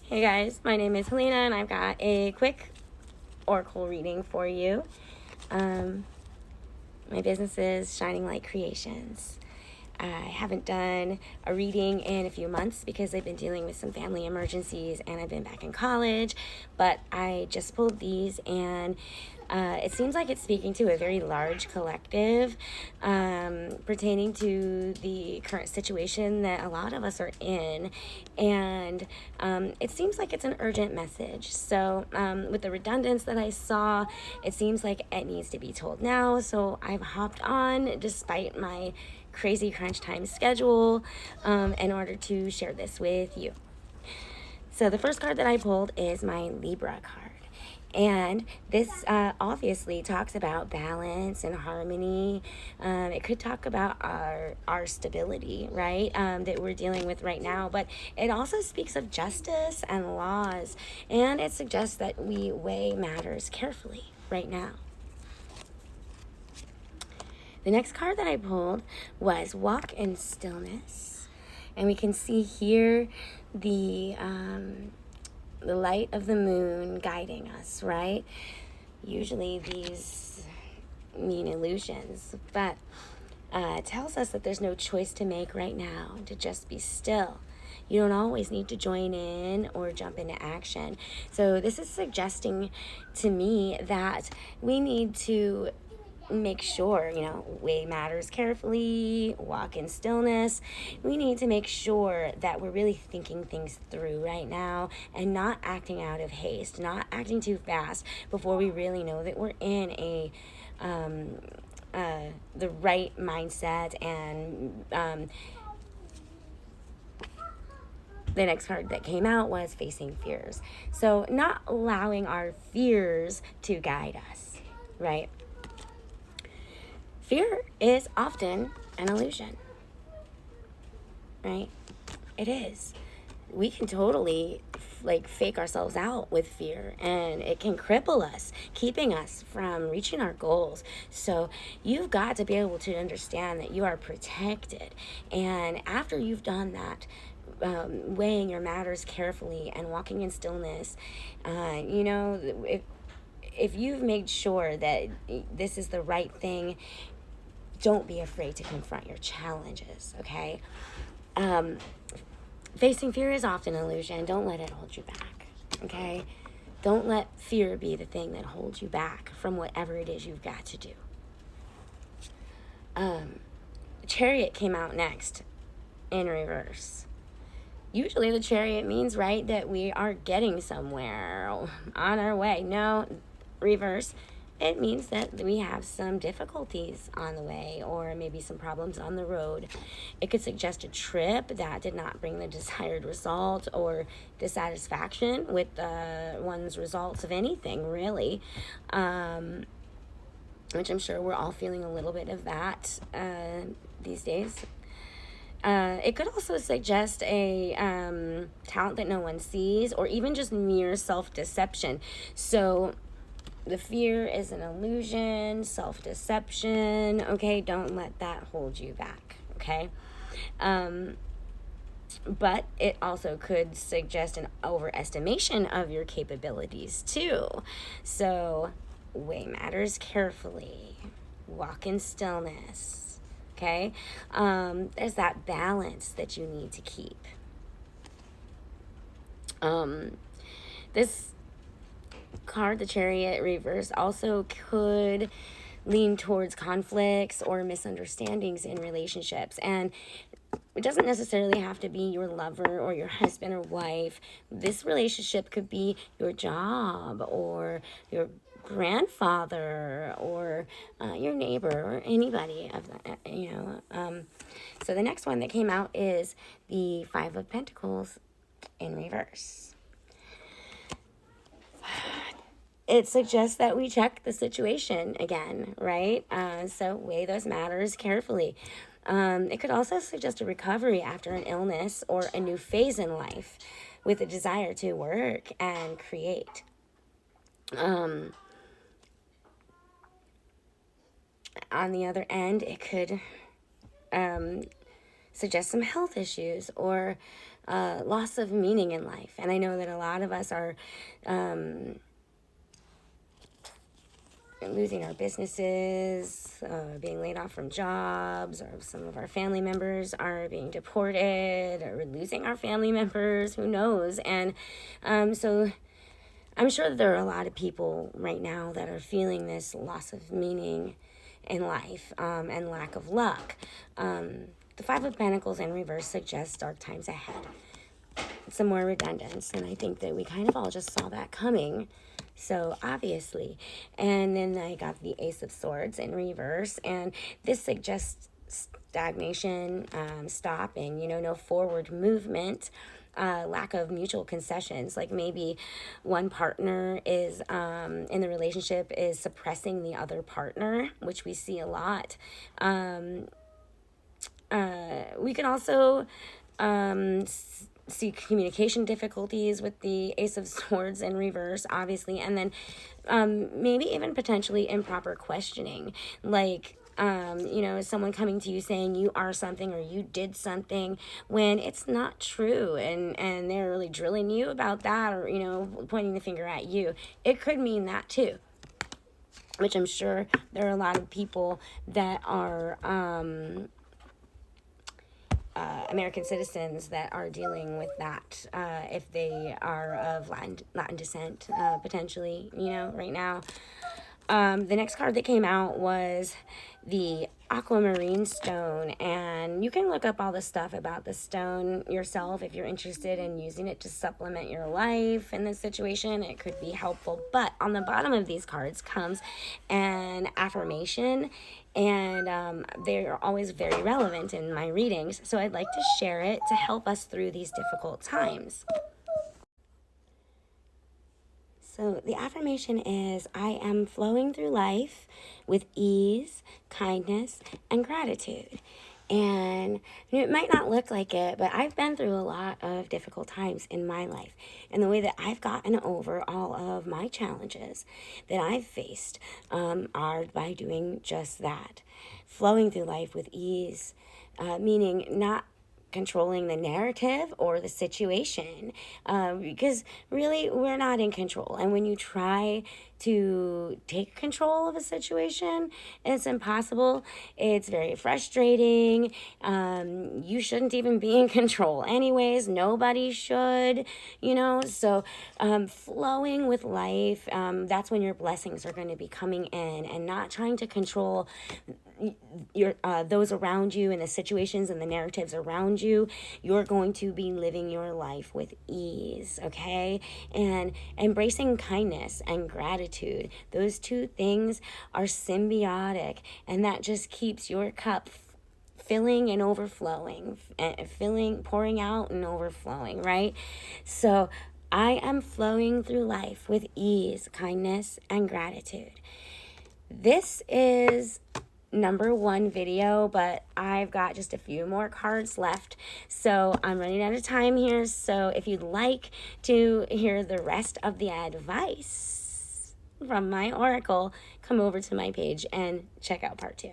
Hey guys, my name is Helena and I've got a quick oracle reading for you. My business is Shining Light Creations. I haven't done a reading in a few months because I've been dealing with some family emergencies and I've been back in college, but I just pulled these and it seems like it's speaking to a very large collective pertaining to the current situation that a lot of us are in. And it seems like it's an urgent message. So with the redundance that I saw, it seems like it needs to be told now. So I've hopped on despite my crazy crunch time schedule in order to share this with you. So the first card that I pulled is my Libra card. And this obviously talks about balance and harmony. It could talk about our stability, right, that we're dealing with right now. But it also speaks of justice and laws. And it suggests that we weigh matters carefully right now. The next card that I pulled was Walk in Stillness. And we can see here the light of the moon guiding us, right? Usually these mean illusions, but it tells us that there's no choice to make right now, to just be still. You don't always need to join in or jump into action. So this is suggesting to me that we need to make sure, weigh matters carefully, walk in stillness. We need to make sure that we're really thinking things through right now and not acting out of haste, not acting too fast before we really know that we're in the right mindset. And the next card that came out was Facing Fears. So not allowing our fears to guide us, right? Fear is often an illusion, right? It is. We can totally fake ourselves out with fear, and it can cripple us, keeping us from reaching our goals. So you've got to be able to understand that you are protected. And after you've done that, weighing your matters carefully and walking in stillness, if you've made sure that this is the right thing, don't be afraid to confront your challenges, okay? Facing fear is often an illusion. Don't let it hold you back, okay? Don't let fear be the thing that holds you back from whatever it is you've got to do. Chariot came out next in reverse. Usually the Chariot means, right, that we are getting somewhere, on our way. No, reverse, it means that we have some difficulties on the way or maybe some problems on the road. It could suggest a trip that did not bring the desired result or dissatisfaction with one's results of anything, really, which I'm sure we're all feeling a little bit of that these days. It could also suggest a talent that no one sees, or even just mere self-deception. So the fear is an illusion, self-deception, okay? Don't let that hold you back, okay? But it also could suggest an overestimation of your capabilities, too. So weigh matters carefully. Walk in stillness, okay? There's that balance that you need to keep. This card, the Chariot reverse, also could lean towards conflicts or misunderstandings in relationships. And it doesn't necessarily have to be your lover or your husband or wife. This relationship could be your job or your grandfather or your neighbor or anybody of that, So the next one that came out is the Five of Pentacles in reverse. It suggests that we check the situation again, right? So weigh those matters carefully. It could also suggest a recovery after an illness or a new phase in life with a desire to work and create. On the other end, it could suggest some health issues or loss of meaning in life. And I know that a lot of us are losing our businesses, being laid off from jobs, or some of our family members are being deported, or we're losing our family members, who knows? And so I'm sure that there are a lot of people right now that are feeling this loss of meaning in life, and lack of luck. The Five of Pentacles in reverse suggests dark times ahead. Some more redundance, and I think that we kind of all just saw that coming. So obviously, and then I got the Ace of Swords in reverse, and this suggests stagnation, stopping, no forward movement, lack of mutual concessions. Like maybe one partner is in the relationship is suppressing the other partner, which we see a lot. We can also see communication difficulties with the Ace of Swords in reverse, obviously, and then maybe even potentially improper questioning, like someone coming to you saying you are something or you did something when it's not true, and they're really drilling you about that, or pointing the finger at you. It could mean that too, which I'm sure there are a lot of people that are American citizens that are dealing with that, if they are of Latin descent, potentially, right now. The next card that came out was the Aquamarine Stone, and you can look up all the stuff about the stone yourself if you're interested in using it to supplement your life in this situation. It could be helpful, but on the bottom of these cards comes an affirmation, and they're always very relevant in my readings, so I'd like to share it to help us through these difficult times. So the affirmation is, I am flowing through life with ease, kindness, and gratitude. And it might not look like it, but I've been through a lot of difficult times in my life. And the way that I've gotten over all of my challenges that I've faced are by doing just that. Flowing through life with ease, meaning not controlling the narrative or the situation, because really we're not in control. And when you try to take control of a situation, it's impossible. It's very frustrating. You shouldn't even be in control anyways. Nobody should, so flowing with life, that's when your blessings are going to be coming in, and not trying to control your those around you and the situations and the narratives around you. You're going to be living your life with ease, okay? And embracing kindness and gratitude. Those two things are symbiotic, and that just keeps your cup filling and overflowing, pouring out and overflowing, right? So I am flowing through life with ease, kindness, and gratitude. This is number 1 video, but I've got just a few more cards left, so I'm running out of time here. So if you'd like to hear the rest of the advice from my oracle, come over to my page and check out part 2.